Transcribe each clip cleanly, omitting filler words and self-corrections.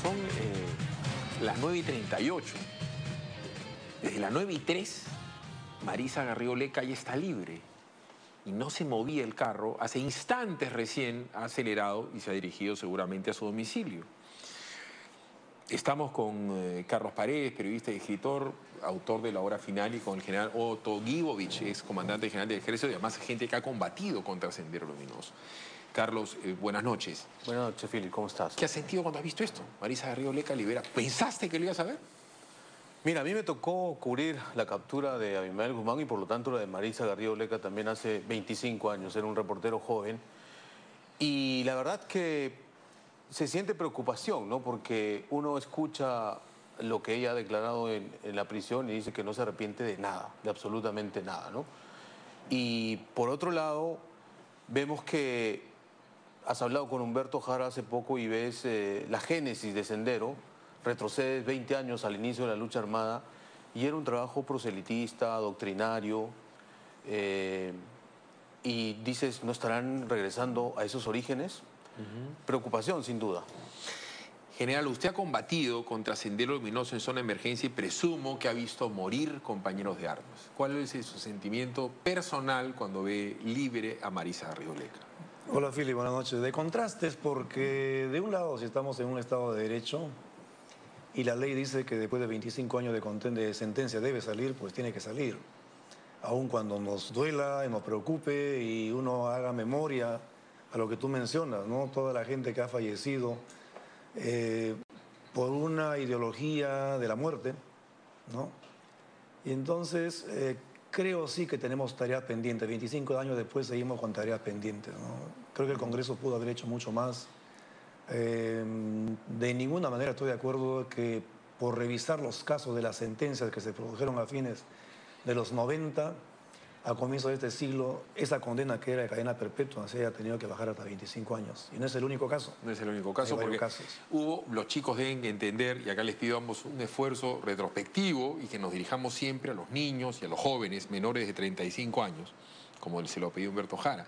son las 9:38. Desde las 9:03, Marisa Garrido Leca ya está libre. Y no se movía el carro. Hace instantes recién ha acelerado y se ha dirigido seguramente a su domicilio. Estamos con Carlos Paredes, periodista y escritor, autor de La Hora Final, y con el general Otto Gibovich, ex comandante general del Ejército, y además gente que ha combatido contra Sendero Luminoso. Carlos, buenas noches. Buenas noches, Philip, ¿cómo estás? ¿Qué has sentido cuando has visto esto? Marisa Garrido Leca libera. ¿Pensaste que lo ibas a ver? Mira, a mí me tocó cubrir la captura de Abimael Guzmán y por lo tanto la de Marisa Garrido Leca también hace 25 años. Era un reportero joven. Y la verdad que se siente preocupación, ¿no? Porque uno escucha lo que ella ha declarado en la prisión y dice que no se arrepiente de nada, de absolutamente nada, ¿no? Y por otro lado, vemos que has hablado con Humberto Jara hace poco y ves la génesis de Sendero. Retrocedes 20 años al inicio de la lucha armada y era un trabajo proselitista, doctrinario, y dices, ¿no estarán regresando a esos orígenes? Preocupación, sin duda. General, usted ha combatido contra Sendero Luminoso en zona de emergencia y presumo que ha visto morir compañeros de armas. ¿Cuál es su sentimiento personal cuando ve libre a Marisa Garrido Leca? Hola, Philip, buenas noches. De contrastes, porque de un lado, si estamos en un Estado de Derecho y la ley dice que después de 25 años de sentencia debe salir, pues tiene que salir. Aun cuando nos duela y nos preocupe y uno haga memoria a lo que tú mencionas, ¿no? Toda la gente que ha fallecido por una ideología de la muerte, ¿no? Y entonces creo sí que tenemos tareas pendientes. 25 años después seguimos con tareas pendientes, ¿no? Creo que el Congreso pudo haber hecho mucho más. De ninguna manera estoy de acuerdo que por revisar los casos de las sentencias que se produjeron a fines de los 90, a comienzos de este siglo, esa condena que era de cadena perpetua se haya tenido que bajar hasta 25 años. Y no es el único caso. No es el único caso, porque los chicos deben entender, y acá les pido a ambos un esfuerzo retrospectivo y que nos dirijamos siempre a los niños y a los jóvenes menores de 35 años, como se lo pidió Humberto Jara.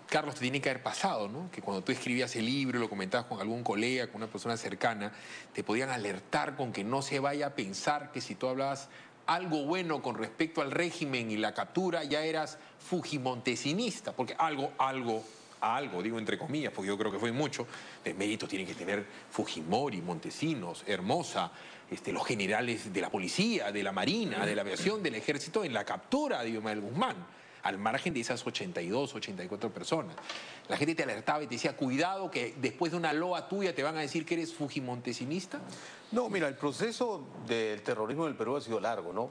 Carlos, te tiene que haber pasado, ¿no? Que cuando tú escribías el libro, lo comentabas con algún colega, con una persona cercana, te podían alertar con que no se vaya a pensar que si tú hablabas algo bueno con respecto al régimen y la captura, ya eras fujimontesinista, porque algo, digo entre comillas, porque yo creo que fue mucho, de mérito tienen que tener Fujimori, Montesinos, Hermosa, los generales de la policía, de la marina, de la aviación, del ejército, en la captura de Abimael Guzmán, al margen de esas 82, 84 personas. La gente te alertaba y te decía, cuidado que después de una loa tuya te van a decir que eres fujimontesinista. No, mira, el proceso del terrorismo en el Perú ha sido largo, ¿no?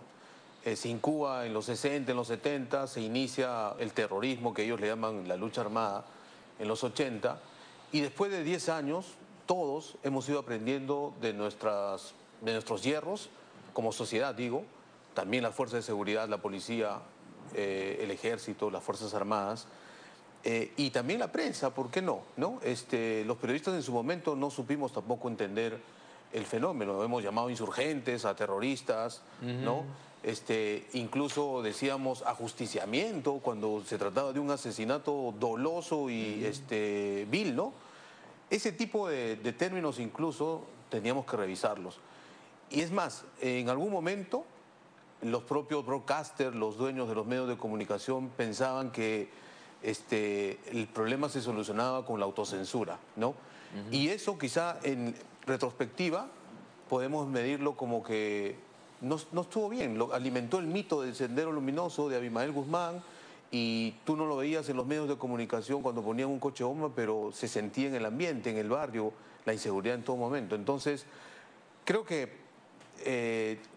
Se incuba en los 60, en los 70, se inicia el terrorismo, que ellos le llaman la lucha armada, en los 80, y después de 10 años, todos hemos ido aprendiendo de nuestros hierros, como sociedad, digo, también las fuerzas de seguridad, la policía, el ejército, las fuerzas armadas, y también la prensa, ¿por qué no? Los periodistas en su momento no supimos tampoco entender el fenómeno, hemos llamado insurgentes, a terroristas, ¿no? Incluso decíamos ajusticiamiento cuando se trataba de un asesinato doloso y vil, ¿no? Ese tipo de términos incluso teníamos que revisarlos. Y es más, en algún momento los propios broadcasters, los dueños de los medios de comunicación pensaban que el problema se solucionaba con la autocensura, ¿no? Y eso quizá en retrospectiva podemos medirlo como que no estuvo bien, alimentó el mito del Sendero Luminoso de Abimael Guzmán y tú no lo veías en los medios de comunicación cuando ponían un coche bomba, pero se sentía en el ambiente, en el barrio, la inseguridad en todo momento. Entonces, creo que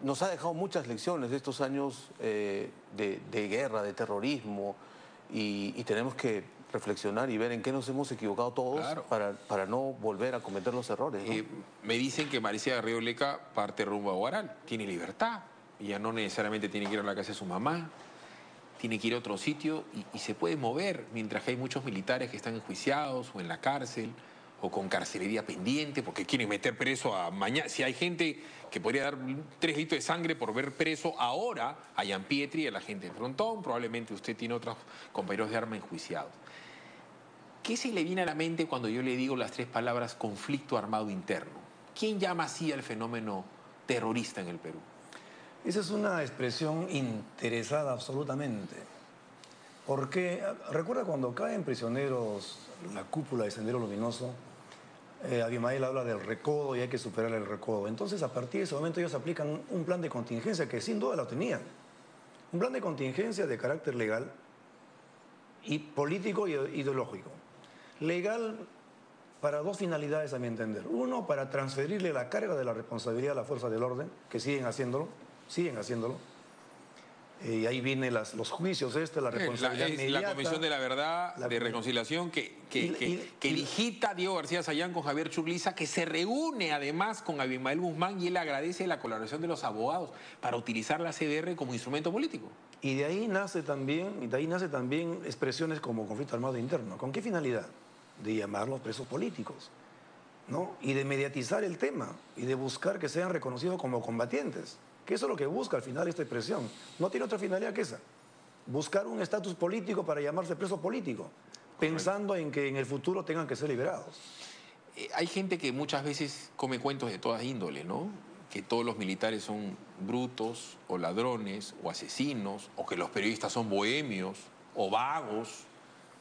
nos ha dejado muchas lecciones de estos años de guerra, de terrorismo, y tenemos que reflexionar y ver en qué nos hemos equivocado todos, claro, para no volver a cometer los errores, ¿no? Me dicen que Marisa Garrido Leca parte rumbo a Huaral, tiene libertad, y ya no necesariamente tiene que ir a la casa de su mamá, tiene que ir a otro sitio y se puede mover, mientras que hay muchos militares que están enjuiciados o en la cárcel, o con carcelería pendiente, porque quieren meter preso a mañana. Si hay gente que podría dar 3 litros de sangre por ver preso ahora a Gianpietri y a la gente de Frontón, probablemente usted tiene otros compañeros de arma enjuiciados. ¿Qué se le viene a la mente cuando yo le digo las 3 palabras conflicto armado interno? ¿Quién llama así al fenómeno terrorista en el Perú? Esa es una expresión interesada absolutamente. Porque recuerda cuando caen prisioneros la cúpula de Sendero Luminoso, Abimael habla del recodo y hay que superar el recodo. Entonces, a partir de ese momento ellos aplican un plan de contingencia que sin duda lo tenían. Un plan de contingencia de carácter legal y político e ideológico. Legal para dos finalidades, a mi entender. Uno, para transferirle la carga de la responsabilidad a la fuerza del orden, que siguen haciéndolo. Y ahí vienen los juicios, la responsabilidad inmediata. La Comisión de la Verdad, de Reconciliación, que digita a Diego García Sayán con Javier Churliza, que se reúne además con Abimael Guzmán y él agradece la colaboración de los abogados para utilizar la CDR como instrumento político. Y de ahí nace también expresiones como conflicto armado interno. ¿Con qué finalidad? De llamarlos presos políticos, ¿no? Y de mediatizar el tema y de buscar que sean reconocidos como combatientes. Que eso es lo que busca al final esta expresión. No tiene otra finalidad que esa. Buscar un estatus político para llamarse preso político, pensando en que en el futuro tengan que ser liberados. Hay gente que muchas veces come cuentos de toda índole, ¿no? Que todos los militares son brutos o ladrones o asesinos, o que los periodistas son bohemios o vagos,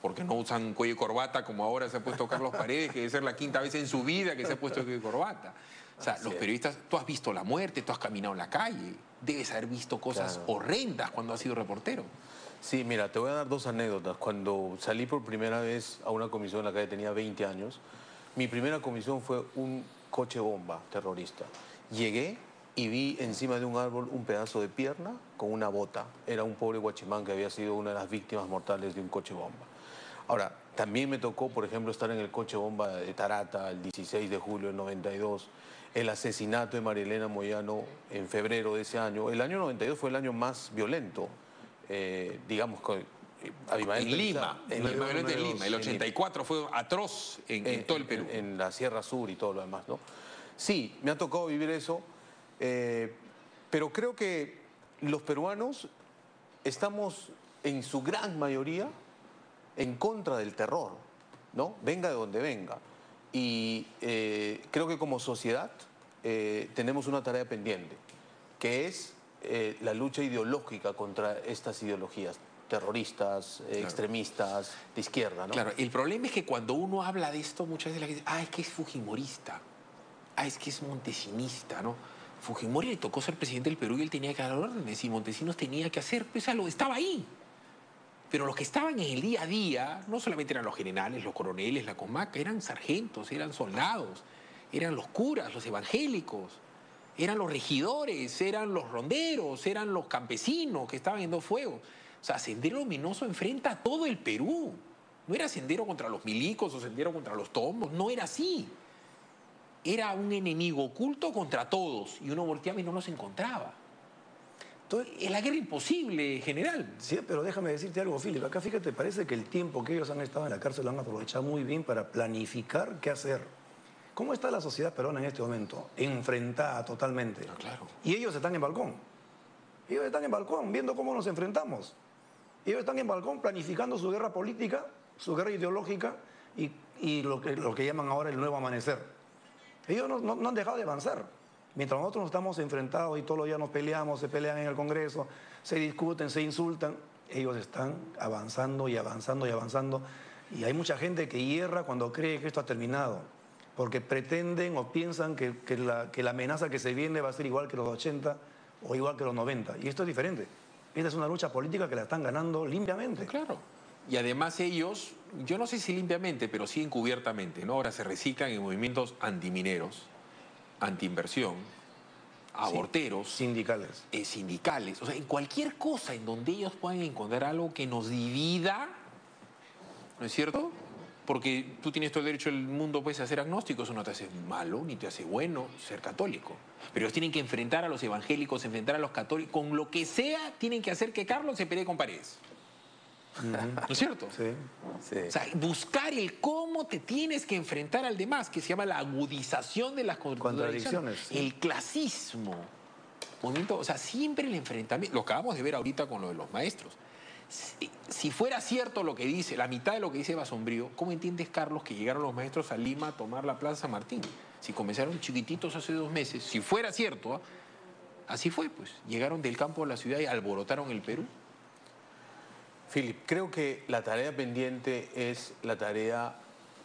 porque no usan cuello y corbata como ahora se ha puesto Carlos Paredes, que debe ser la quinta vez en su vida que se ha puesto cuello y corbata. O sea, los periodistas, tú has visto la muerte, tú has caminado en la calle, debes haber visto cosas horrendas cuando has sido reportero. Sí, mira, te voy a dar dos anécdotas. Cuando salí por primera vez a una comisión en la calle, tenía 20 años, mi primera comisión fue un coche bomba terrorista. Llegué y vi encima de un árbol un pedazo de pierna con una bota. Era un pobre guachimán que había sido una de las víctimas mortales de un coche bomba. Ahora, también me tocó, por ejemplo, estar en el coche bomba de Tarata el 16 de julio del 92, el asesinato de María Elena Moyano en febrero de ese año. El año 92 fue el año más violento, digamos, en Lima, el 84 fue atroz en todo el Perú. En la Sierra Sur y todo lo demás, ¿no? Sí, me ha tocado vivir eso, pero creo que los peruanos estamos en su gran mayoría en contra del terror, ¿no? Venga de donde venga. Y creo que como sociedad tenemos una tarea pendiente, que es la lucha ideológica contra estas ideologías terroristas, extremistas, de izquierda, ¿no? Claro, el problema es que cuando uno habla de esto, muchas veces la gente dice, es que es fujimorista, es que es montesinista, ¿no? Fujimori le tocó ser presidente del Perú y él tenía que dar órdenes y Montesinos tenía que hacer, pues estaba ahí. Pero los que estaban en el día a día, no solamente eran los generales, los coroneles, la comaca, eran sargentos, eran soldados, eran los curas, los evangélicos, eran los regidores, eran los ronderos, eran los campesinos que estaban en Dos Fuegos. O sea, Sendero Luminoso enfrenta a todo el Perú. No era Sendero contra los milicos o Sendero contra los tombos, no era así. Era un enemigo oculto contra todos y uno volteaba y no los encontraba. Entonces, es la guerra imposible, general. Sí, pero déjame decirte algo, Philip. Acá, fíjate, parece que el tiempo que ellos han estado en la cárcel lo han aprovechado muy bien para planificar qué hacer. ¿Cómo está la sociedad peruana en este momento? Enfrentada totalmente. No, claro. Y ellos están en balcón. Ellos están en balcón viendo cómo nos enfrentamos. Ellos están en balcón planificando su guerra política, su guerra ideológica y lo que llaman ahora el nuevo amanecer. Ellos no han dejado de avanzar. Mientras nosotros nos estamos enfrentados y todos los días nos peleamos, se pelean en el Congreso, se discuten, se insultan, ellos están avanzando y avanzando y avanzando. Y hay mucha gente que hierra cuando cree que esto ha terminado, porque pretenden o piensan que la amenaza que se viene va a ser igual que los 80 o igual que los 90. Y esto es diferente. Esta es una lucha política que la están ganando limpiamente. Claro. Y además ellos, yo no sé si limpiamente, pero sí encubiertamente, ¿no? Ahora se reciclan en movimientos antimineros, antiinversión, aborteros. Sí, sindicales. Sindicales. O sea, en cualquier cosa en donde ellos puedan encontrar algo que nos divida, ¿no es cierto? Porque tú tienes todo el derecho del mundo pues, a ser agnóstico, eso no te hace malo ni te hace bueno ser católico. Pero ellos tienen que enfrentar a los evangélicos, enfrentar a los católicos, con lo que sea, tienen que hacer que Carlos se pelee con Paredes. ¿No es cierto? Sí. O sea, buscar el cómo te tienes que enfrentar al demás, que se llama la agudización de las contradicciones. Sí. El clasismo. Movimiento, o sea, siempre el enfrentamiento. Lo acabamos de ver ahorita con lo de los maestros. Si fuera cierto lo que dice, la mitad de lo que dice Eva Sombrío, ¿cómo entiendes, Carlos, que llegaron los maestros a Lima a tomar la Plaza San Martín? Si comenzaron chiquititos hace 2 meses, si fuera cierto, ¿ah? Así fue, pues. Llegaron del campo a la ciudad y alborotaron el Perú. Philip, creo que la tarea pendiente es la tarea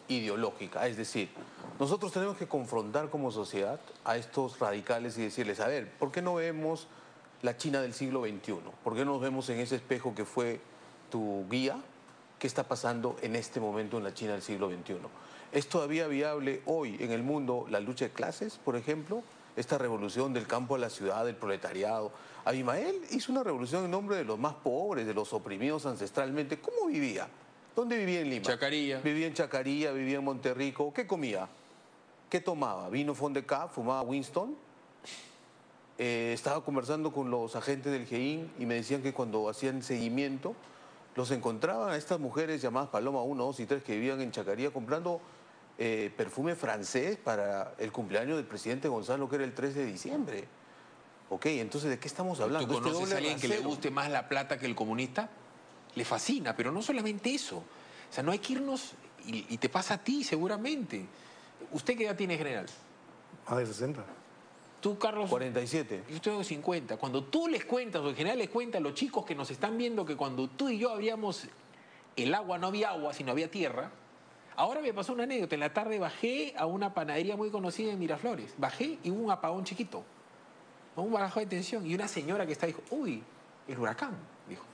ideológica, es decir, nosotros tenemos que confrontar como sociedad a estos radicales y decirles, a ver, ¿por qué no vemos la China del siglo XXI? ¿Por qué no nos vemos en ese espejo que fue tu guía? ¿Qué está pasando en este momento en la China del siglo XXI? ¿Es todavía viable hoy en el mundo la lucha de clases, por ejemplo? Esta revolución del campo a la ciudad, del proletariado. Abimael hizo una revolución en nombre de los más pobres, de los oprimidos ancestralmente. ¿Cómo vivía? ¿Dónde vivía en Lima? Chacarilla. Vivía en Chacarilla, vivía en Monterrico. ¿Qué comía? ¿Qué tomaba? ¿Vino Fondecap? ¿Fumaba Winston? Estaba conversando con los agentes del GEIN y me decían que cuando hacían seguimiento los encontraban a estas mujeres llamadas Paloma 1, 2 y 3 que vivían en Chacarilla comprando perfume francés para el cumpleaños del presidente Gonzalo, que era el 3 de diciembre. Ok, entonces, ¿de qué estamos hablando? ¿Tú conoces a alguien que le guste más la plata que el comunista? Le fascina, pero no solamente eso. O sea, no hay que irnos, y te pasa a ti seguramente. ¿Usted qué edad tiene, general? Más de 60. Tú, Carlos. 47. Yo tengo 50. Cuando tú les cuentas, o en general les cuentas a los chicos que nos están viendo que cuando tú y yo abríamos el agua, no había agua, sino había tierra. Ahora me pasó una anécdota. En la tarde bajé a una panadería muy conocida en Miraflores. Bajé y hubo un apagón chiquito. Un bajón de tensión. Y una señora que está dijo, uy, el huracán, dijo.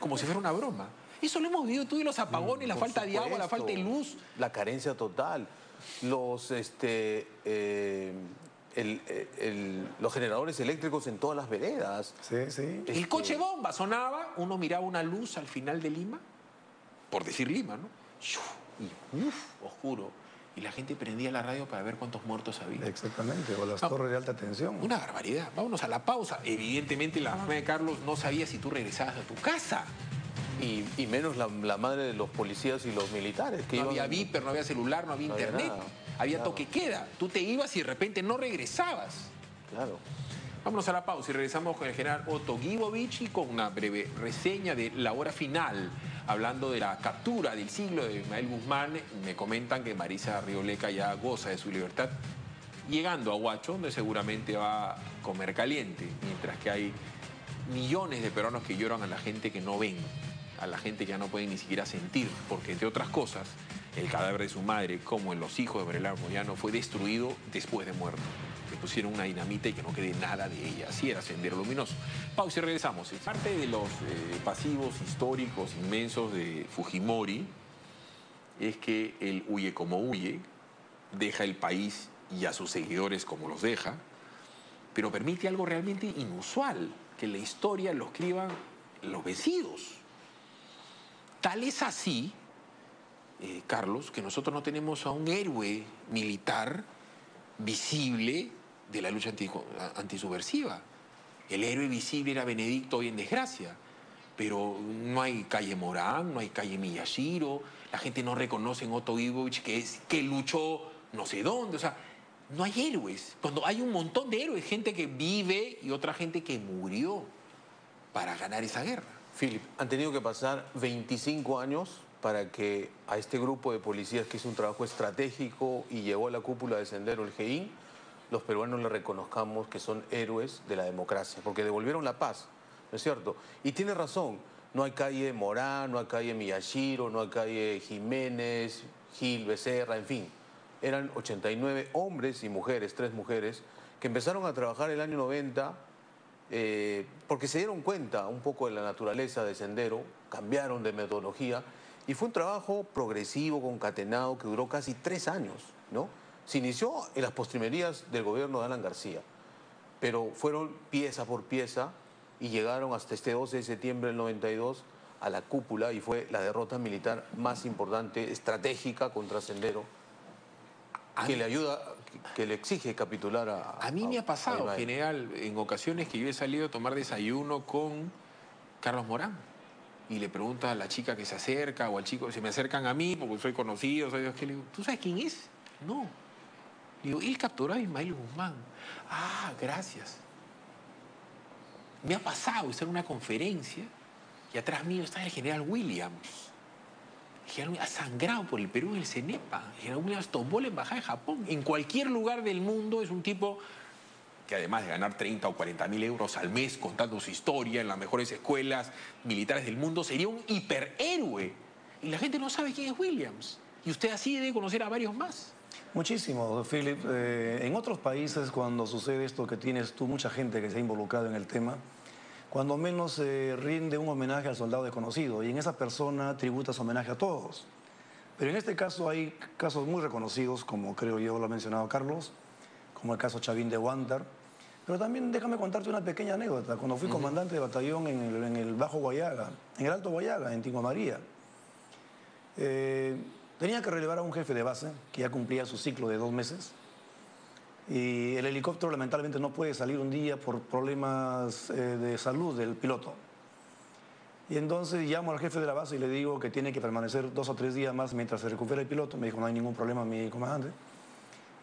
Como si fuera una broma. Eso lo hemos vivido tú y los apagones, la falta de agua, la falta de luz. La carencia total. Los generadores eléctricos en todas las veredas. Sí, sí. El coche bomba sonaba, uno miraba una luz al final de Lima, por decir Lima, ¿no? Y oscuro. Y la gente prendía la radio para ver cuántos muertos había. Exactamente, o las torres de alta tensión. Una barbaridad. Vámonos a la pausa. Evidentemente la mamá de Carlos no sabía si tú regresabas a tu casa. Y menos la madre de los policías y los militares. Que no había viper, no había celular, no había internet. Había toque queda. Tú te ibas y de repente no regresabas. Claro. Vámonos a la pausa y regresamos con el general Otto Guibovich y con una breve reseña de la hora final. Hablando de la captura del siglo de Ismael Guzmán, me comentan que Marisa Rioleca ya goza de su libertad, llegando a Huacho, donde seguramente va a comer caliente, mientras que hay millones de peruanos que lloran a la gente que no ven, a la gente que ya no pueden ni siquiera sentir, porque entre otras cosas, el cadáver de su madre, como en Los hijos de Brelar Moyano, fue destruido después de muerto. Le pusieron una dinamita y que no quede nada de ella. Así era Sendero Luminoso. Pausa y regresamos. Parte de los pasivos históricos inmensos de Fujimori es que él huye como huye, deja el país y a sus seguidores como los deja, pero permite algo realmente inusual, que la historia lo escriban los vencidos. Tal es así, Carlos, que nosotros no tenemos a un héroe militar visible de la lucha antisubversiva. El héroe visible era Benedicto, hoy en desgracia. Pero no hay calle Morán, no hay calle Miyashiro, la gente no reconoce en Otto Guibovich que luchó no sé dónde. O sea, no hay héroes. Cuando hay un montón de héroes, gente que vive y otra gente que murió para ganar esa guerra. Philip, han tenido que pasar 25 años para que a este grupo de policías que hizo un trabajo estratégico y llegó a la cúpula de Sendero, el GEIN, los peruanos le reconozcamos que son héroes de la democracia, porque devolvieron la paz, ¿no es cierto? Y tiene razón, no hay calle Morán, no hay calle Miyashiro, no hay calle Jiménez, Gil, Becerra, en fin. Eran 89 hombres y mujeres, 3 mujeres, que empezaron a trabajar el año 90 porque se dieron cuenta un poco de la naturaleza de Sendero, cambiaron de metodología y fue un trabajo progresivo, concatenado, que duró casi 3 años, ¿no? Se inició en las postrimerías del gobierno de Alan García, pero fueron pieza por pieza y llegaron hasta este 12 de septiembre del 92 a la cúpula y fue la derrota militar más importante, estratégica contra Sendero, que le ayuda, que le exige capitular a mí me ha pasado, general, en ocasiones que yo he salido a tomar desayuno con Carlos Morán y le pregunto a la chica que se acerca o al chico, se me acercan a mí porque soy conocido, soy Dios, que le digo, ¿tú sabes quién es? No. Le digo, él capturó a Ismael Guzmán. Ah, gracias. Me ha pasado estar en una conferencia y atrás mío está el general Williams. General Williams ha sangrado por el Perú en el CENEPA. General Williams tomó la embajada de Japón. En cualquier lugar del mundo es un tipo que además de ganar 30 o 40.000 euros al mes contando su historia en las mejores escuelas militares del mundo, sería un hiperhéroe. Y la gente no sabe quién es Williams. Y usted así debe conocer a varios más. Muchísimo, Philip. En otros países, cuando sucede esto que tienes tú, mucha gente que se ha involucrado en el tema, cuando menos se rinde un homenaje al soldado desconocido y en esa persona tributas homenaje a todos. Pero en este caso hay casos muy reconocidos, como creo yo lo ha mencionado Carlos, como el caso Chavín de Huántar. Pero también déjame contarte una pequeña anécdota. Cuando fui comandante de batallón en el Bajo Guayaga, en el Alto Guayaga, en Tingo María, tenía que relevar a un jefe de base que ya cumplía su ciclo de 2 meses. Y el helicóptero lamentablemente no puede salir un día por problemas de salud del piloto. Y entonces llamo al jefe de la base y le digo que tiene que permanecer 2 o 3 días más mientras se recupera el piloto. Me dijo, no hay ningún problema, mi comandante.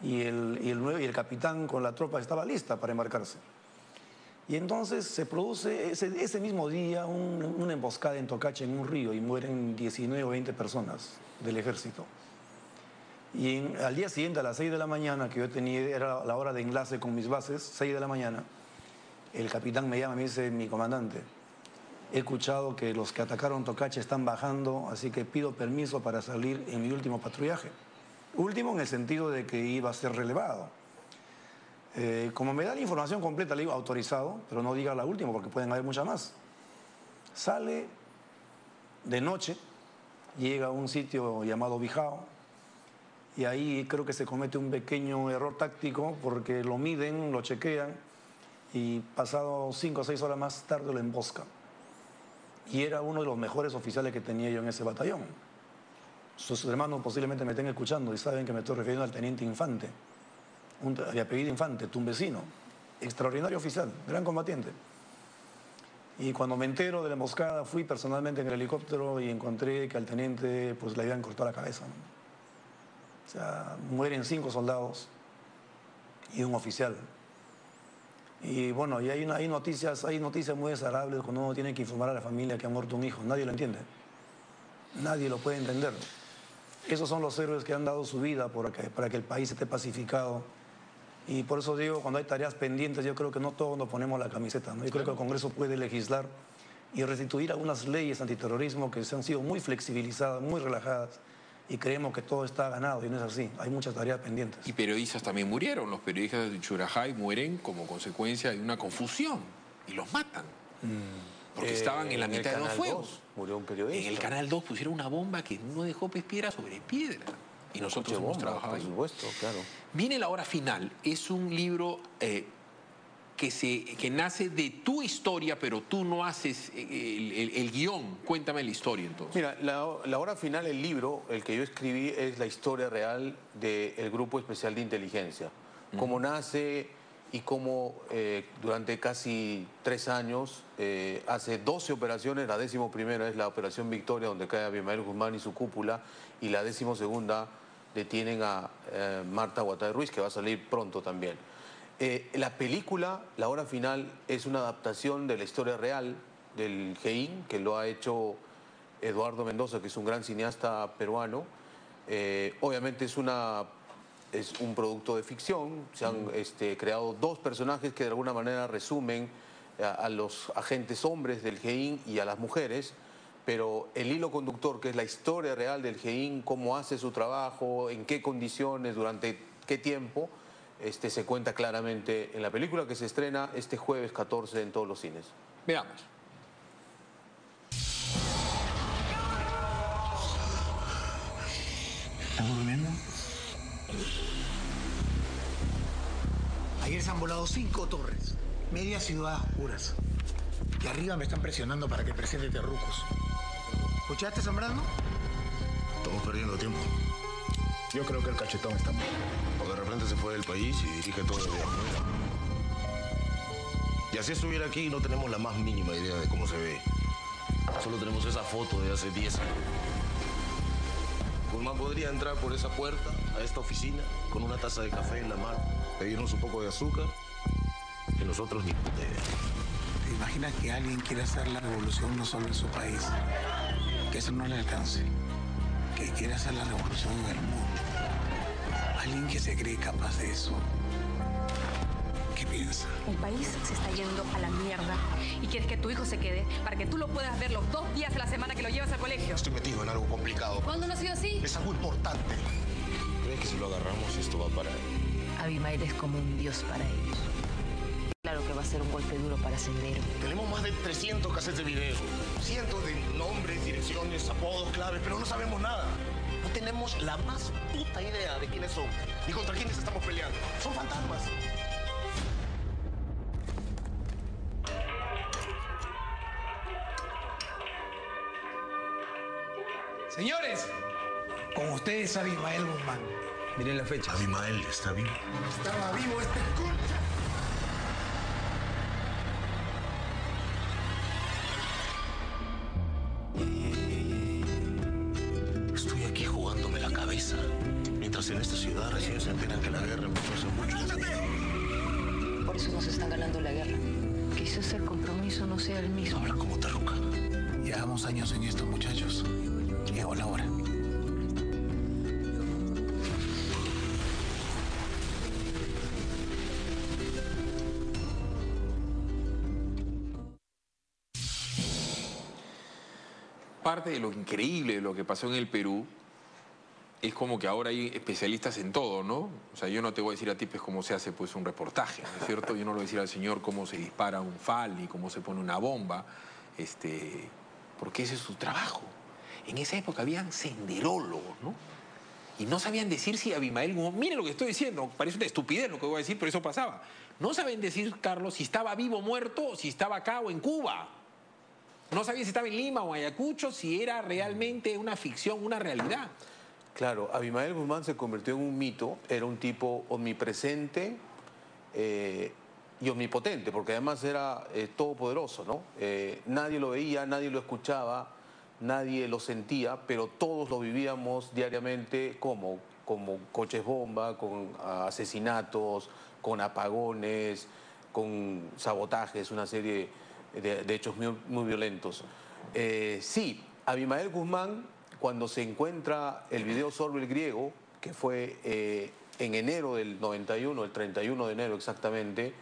Y el capitán con la tropa estaba lista para embarcarse. Y entonces se produce ese mismo día una emboscada en Tocache, en un río, y mueren 19 o 20 personas del ejército. Y al día siguiente, a las 6 de la mañana, que yo tenía, era la hora de enlace con mis bases, 6 de la mañana, el capitán me llama y me dice, mi comandante, he escuchado que los que atacaron Tocache están bajando, así que pido permiso para salir en mi último patrullaje. Último en el sentido de que iba a ser relevado. Como me da la información completa, le digo autorizado, pero no diga la última porque pueden haber muchas más. Sale de noche, llega a un sitio llamado Bijao, y ahí creo que se comete un pequeño error táctico porque lo miden, lo chequean y pasado 5 o 6 horas más tarde lo emboscan. Y era uno de los mejores oficiales que tenía yo en ese batallón. Sus hermanos posiblemente me estén escuchando y saben que me estoy refiriendo al teniente Infante, de apellido Infante, tumbesino, extraordinario oficial, gran combatiente. Y cuando me entero de la emboscada fui personalmente en el helicóptero y encontré que al teniente pues le habían cortado la cabeza, ¿no? O sea, mueren 5 soldados y un oficial. Y bueno, y hay noticias muy desagradables cuando uno tiene que informar a la familia que ha muerto un hijo. Nadie lo entiende. Nadie lo puede entender. Esos son los héroes que han dado su vida para que el país esté pacificado. Y por eso digo, cuando hay tareas pendientes, yo creo que no todos nos ponemos la camiseta, ¿no? Yo creo que el Congreso puede legislar y restituir algunas leyes antiterrorismo que se han sido muy flexibilizadas, muy relajadas. Y creemos que todo está ganado y no es así. Hay muchas tareas pendientes. Y periodistas también murieron. Los periodistas de Churajay mueren como consecuencia de una confusión y los matan. Porque estaban en la mitad de 2 fuegos. Murió un periodista. En el Canal 2 pusieron una bomba que no dejó piedra sobre piedra. Y nosotros hemos trabajado ahí. Por supuesto, claro. Viene La Hora Final. Es un libro que nace de tu historia, pero tú no haces el guión. Cuéntame la historia, entonces. Mira, la Hora Final, el libro, el que yo escribí, es la historia real del Grupo Especial de Inteligencia. Cómo nace y cómo durante casi 3 años hace 12 operaciones. La 11ª es la Operación Victoria, donde cae Abimael Guzmán y su cúpula, y la 12ª detienen a Marta Guatay Ruiz, que va a salir pronto también. La película, La Hora Final, es una adaptación de la historia real del GEIN, que lo ha hecho Eduardo Mendoza, que es un gran cineasta peruano. Obviamente es un producto de ficción. Se han creado 2 personajes que de alguna manera resumen a los agentes hombres del GEIN y a las mujeres, pero el hilo conductor, que es la historia real del GEIN, cómo hace su trabajo, en qué condiciones, durante qué tiempo, se cuenta claramente en la película, que se estrena este jueves 14 en todos los cines. Veamos. ¿Estamos durmiendo? Ayer se han volado 5 torres, media ciudad a oscuras. Y arriba me están presionando para que presente terrucos. ¿Escuchaste, Zambrano? Estamos perdiendo tiempo. Yo creo que el cachetón está mal. O de repente se fue del país y dirige todo desde afuera. Y así estuviera aquí, no tenemos la más mínima idea de cómo se ve. Solo tenemos esa foto de hace 10 años. Guzmán podría entrar por esa puerta a esta oficina con una taza de café en la mano, pedirnos un poco de azúcar y nosotros ni puta idea. ¿Te imaginas que alguien quiera hacer la revolución no solo en su país? Que eso no le alcance. que quiere hacer la revolución en el mundo. Alguien que se cree capaz de eso. ¿Qué piensa? El país se está yendo a la mierda y quieres que tu hijo se quede para que tú lo puedas ver los 2 días a la semana que lo llevas al colegio. Estoy metido en algo complicado. ¿Cuándo no ha sido así? Es algo importante. ¿Crees que si lo agarramos esto va a parar? Abimael es como un dios para ellos. Claro que va a ser un golpe duro para Sendero. Tenemos más de 300 cassettes de video, cientos de nombres, direcciones, apodos, claves, pero no sabemos nada. No tenemos la más puta idea de quiénes son ni contra quiénes estamos peleando. Son fantasmas. Señores, con ustedes Abimael Guzmán. Miren la fecha. Abimael está vivo. Estaba vivo este concha. Estoy aquí jugándome la cabeza. Mientras en esta ciudad recién se enteran que la guerra empezó hace mucho. Por eso nos están ganando la guerra. Quizás el compromiso no sea el mismo. Habla como terruca. Llevamos años en esto, muchachos. Llegó la hora. Parte de lo increíble de lo que pasó en el Perú es como que ahora hay especialistas en todo, ¿no? O sea, yo no te voy a decir a ti pues cómo se hace pues un reportaje, ¿no es cierto? Yo no le voy a decir al señor cómo se dispara un FAL ni cómo se pone una bomba, porque ese es su trabajo. En esa época habían senderólogos, ¿no? Y no sabían decir si Abimael Guzmán... Mire lo que estoy diciendo, parece una estupidez lo que voy a decir, pero eso pasaba. No saben decir, Carlos, si estaba vivo o muerto, o si estaba acá o en Cuba. No sabían si estaba en Lima o en Ayacucho, si era realmente una ficción, una realidad. Claro, Abimael Guzmán se convirtió en un mito, era un tipo omnipresente y omnipotente, porque además era todopoderoso, ¿no? Nadie lo veía, nadie lo escuchaba, nadie lo sentía, pero todos lo vivíamos diariamente como coches bomba, con asesinatos, con apagones, con sabotajes, una serie de hechos muy violentos. Sí, Abimael Guzmán, cuando se encuentra el video Sorbe el Griego, que fue en enero del 91, el 31 de enero exactamente,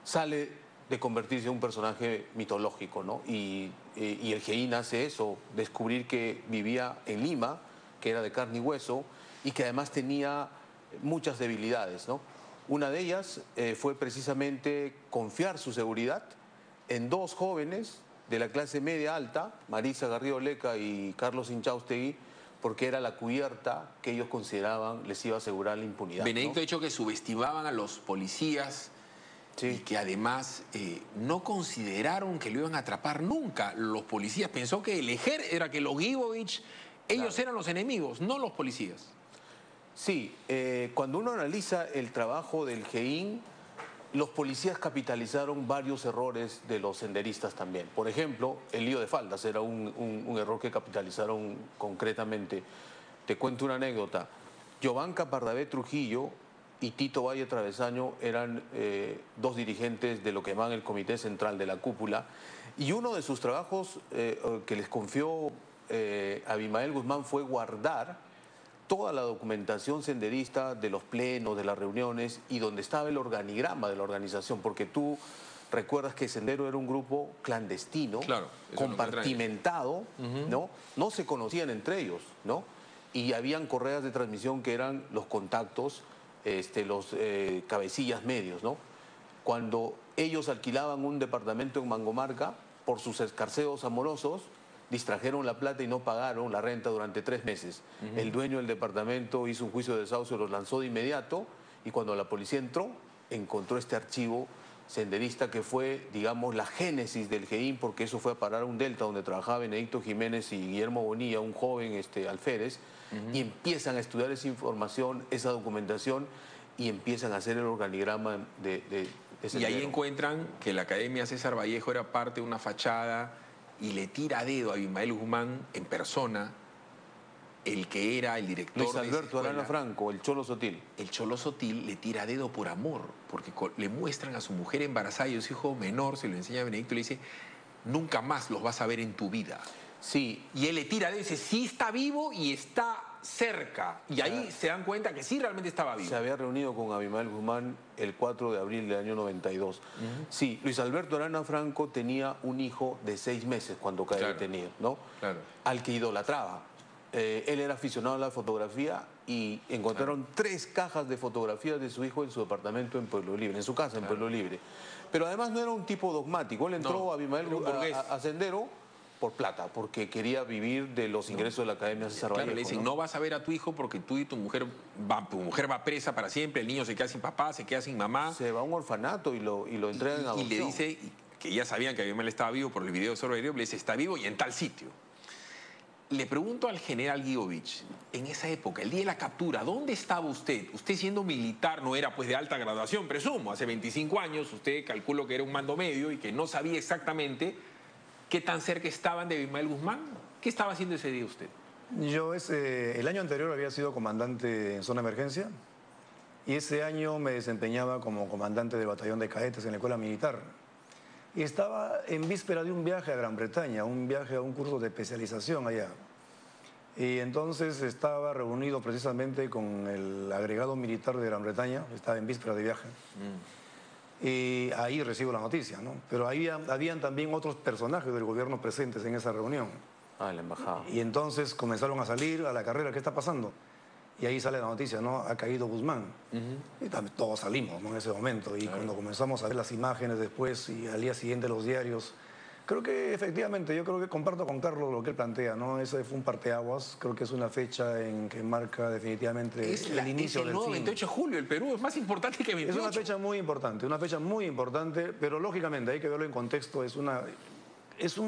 sale de convertirse en un personaje mitológico, ¿no? Y el GEIN hace eso, descubrir que vivía en Lima, que era de carne y hueso, y que además tenía muchas debilidades, ¿no? Una de ellas fue precisamente confiar su seguridad en 2 jóvenes de la clase media alta, Marisa Garrido Leca y Carlos Inchaustegui, porque era la cubierta que ellos consideraban les iba a asegurar la impunidad. Benedicto ¿no? ha dicho que subestimaban a los policías, sí, y que además no consideraron que lo iban a atrapar nunca. Los policías pensó que el ejército era que los Gibovich, ellos eran los enemigos, no los policías. Sí, cuando uno analiza el trabajo del GEIN, los policías capitalizaron varios errores de los senderistas también. Por ejemplo, el lío de faldas era un error que capitalizaron concretamente. Te cuento una anécdota. Giovanca Pardavé Trujillo y Tito Valle Travesaño eran 2 dirigentes de lo que llaman el Comité Central de la Cúpula, y uno de sus trabajos que les confió Abimael Guzmán fue guardar toda la documentación senderista de los plenos, de las reuniones y donde estaba el organigrama de la organización, porque tú recuerdas que Sendero era un grupo clandestino, claro, compartimentado, ¿no? No se conocían entre ellos, ¿no? Y habían correas de transmisión que eran los contactos, los cabecillas medios, ¿no? Cuando ellos alquilaban un departamento en Mangomarca, por sus escarceos amorosos, distrajeron la plata y no pagaron la renta durante 3 meses. El dueño del departamento hizo un juicio de desahucio, los lanzó de inmediato, y cuando la policía entró, encontró este archivo senderista que fue, digamos, la génesis del GEIN, porque eso fue a parar a un delta donde trabajaba Benedicto Jiménez y Guillermo Bonilla, un joven alférez, y empiezan a estudiar esa información, esa documentación, y empiezan a hacer el organigrama de Sendero. Y ahí encuentran que la Academia César Vallejo era parte de una fachada y le tira a dedo a Abimael Guzmán en persona, el que era el director Luis Alberto Arana Franco, el Cholo Sotil. El Cholo Sotil le tira a dedo por amor, porque le muestran a su mujer embarazada y a su hijo menor, se lo enseña a Benedicto y le dice, nunca más los vas a ver en tu vida. Sí. Y él le tira, dice, sí está vivo y está cerca. Y ahí se dan cuenta que sí realmente estaba vivo. Se había reunido con Abimael Guzmán el 4 de abril del año 92. Sí, Luis Alberto Arana Franco tenía un hijo de 6 meses cuando cae detenido, ¿no? Claro. Al que idolatraba. Él era aficionado a la fotografía y encontraron 3 cajas de fotografías de su hijo en su departamento en Pueblo Libre, en su casa en Pueblo Libre. Pero además no era un tipo dogmático. Él entró a Abimael a Sendero por plata, porque quería vivir de los ingresos de la Academia César Vallejo. Claro, le dicen, no vas a ver a tu hijo porque tú y tu mujer va presa para siempre, el niño se queda sin papá, se queda sin mamá. Se va a un orfanato y lo entregan en adopción. Y le dice, que ya sabían que Abimael estaba vivo por el video de Zorro Heredia, le dice, está vivo y en tal sitio. Le pregunto al general Guiovich, en esa época, el día de la captura, ¿dónde estaba usted? Usted siendo militar, no era pues de alta graduación, presumo, hace 25 años, usted calculó que era un mando medio y que no sabía exactamente qué tan cerca estaban de Abimael Guzmán. ¿Qué estaba haciendo ese día usted? Yo el año anterior había sido comandante en zona de emergencia y ese año me desempeñaba como comandante del batallón de cadetes en la escuela militar. Y estaba en víspera de un viaje a Gran Bretaña, un viaje a un curso de especialización allá. Y entonces estaba reunido precisamente con el agregado militar de Gran Bretaña, estaba en víspera de viaje. Y ahí recibo la noticia, ¿no? Pero habían también otros personajes del gobierno presentes en esa reunión. Ah, en la embajada. Y entonces comenzaron a salir a la carrera, ¿qué está pasando? Y ahí sale la noticia, ¿no? Ha caído Guzmán. Y también todos salimos, ¿no? En ese momento. Y cuando comenzamos a ver las imágenes después y al día siguiente los diarios, creo que efectivamente, yo creo que comparto con Carlos lo que él plantea, ¿no? Ese fue un parteaguas, creo que es una fecha en que marca definitivamente el inicio del fin. 28 de julio, el Perú es más importante que 28. Es una fecha muy importante, pero lógicamente hay que verlo en contexto, es una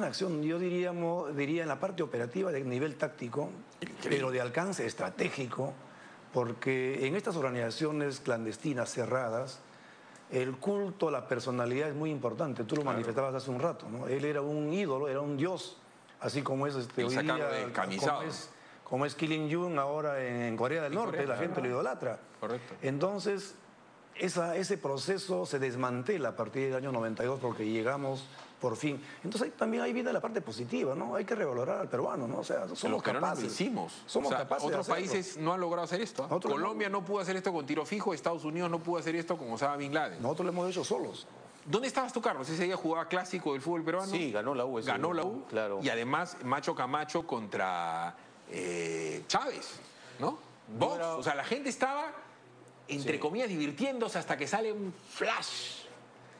acción, yo diría en la parte operativa de nivel táctico, pero de alcance estratégico, porque en estas organizaciones clandestinas cerradas, el culto a la personalidad es muy importante. Tú lo manifestabas hace un rato, ¿no? Él era un ídolo, era un dios, así como es hoy día, como es Kim Jong-un ahora en Corea del Norte, la gente lo idolatra. Correcto. Entonces, ese proceso se desmantela a partir del año 92 porque llegamos por fin. Entonces también ahí viene la parte positiva, ¿no? Hay que revalorar al peruano, ¿no? O sea, somos capaces. Lo hicimos. Somos capaces otros de hacerlo. países no han logrado hacer esto. Colombia no pudo hacer esto con tiro fijo, Estados Unidos no pudo hacer esto con Osama Bin Laden. Nosotros lo hemos hecho solos. ¿Dónde estabas tú, Carlos? ¿Ese día jugaba clásico del fútbol peruano? Sí, ganó la U. Ganó la U. Claro. Y además, Macho Camacho contra Chávez, ¿no? Box. O sea, la gente estaba, entre comillas, divirtiéndose hasta que sale un flash.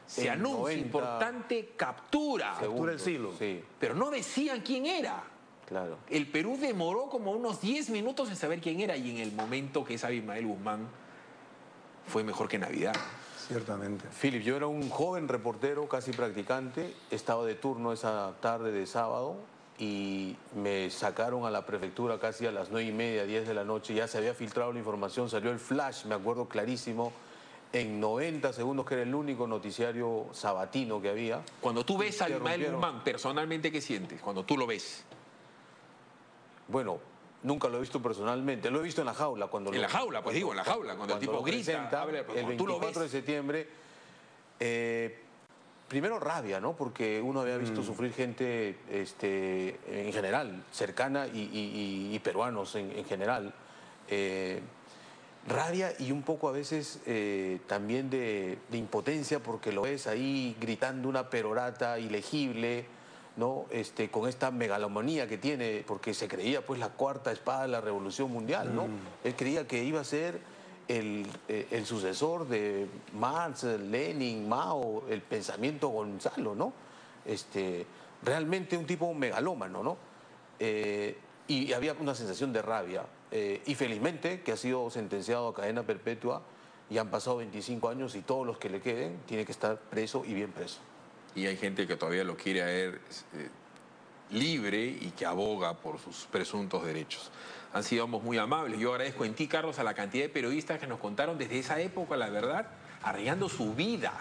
Se anuncia, importante captura. Captura el siglo. Sí. Pero no decían quién era. Claro. El Perú demoró como unos 10 minutos en saber quién era y en el momento que es Abimael Guzmán fue mejor que Navidad. Ciertamente. Philip, yo era un joven reportero, casi practicante, estaba de turno esa tarde de sábado y me sacaron a la prefectura casi a las 9:30, 10 de la noche, ya se había filtrado la información, salió el flash, me acuerdo clarísimo, en 90 segundos, que era el único noticiario sabatino que había. Cuando tú ves a Abimael Guzmán, personalmente, ¿qué sientes? Cuando tú lo ves. Bueno, nunca lo he visto personalmente, lo he visto en la jaula. Cuando en la jaula, pues digo, en la jaula, cuando el tipo grita, habla, el 24 de septiembre. Primero rabia, ¿no? Porque uno había visto sufrir gente en general, cercana y peruanos en general. Rabia y un poco a veces también de impotencia porque lo ves ahí gritando una perorata ilegible, ¿no? Con esta megalomanía que tiene, porque se creía pues la cuarta espada de la revolución mundial, ¿no? Él creía que iba a ser el sucesor de Marx, Lenin, Mao, el pensamiento Gonzalo, ¿no? Realmente un tipo megalómano, ¿no? Y había una sensación de rabia. Y felizmente que ha sido sentenciado a cadena perpetua y han pasado 25 años y todos los que le queden tiene que estar preso y bien preso. Y hay gente que todavía lo quiere ver libre y que aboga por sus presuntos derechos. Han sido muy amables. Yo agradezco en ti, Carlos, a la cantidad de periodistas que nos contaron desde esa época, la verdad, arriesgando su vida.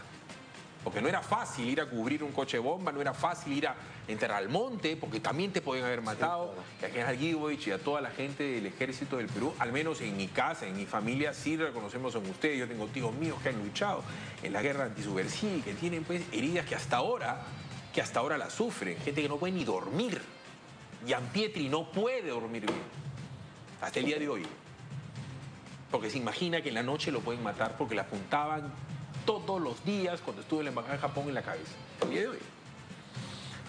Porque no era fácil ir a cubrir un coche bomba, no era fácil ir a entrar al monte, porque también te podían haber matado. Sí, claro. Y a General Guiovich y a toda la gente del Ejército del Perú, al menos en mi casa, en mi familia, sí reconocemos en ustedes. Yo tengo tíos míos que han luchado en la guerra antisubversiva y que tienen pues heridas que hasta ahora las sufren. Gente que no puede ni dormir. Gianpietri no puede dormir bien. Hasta el día de hoy. Porque se imagina que en la noche lo pueden matar porque le apuntaban todos los días cuando estuvo en la embajada de Japón en la cabeza. Hasta el día de hoy.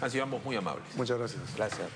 Han sido ambos muy amables. Muchas gracias. Gracias.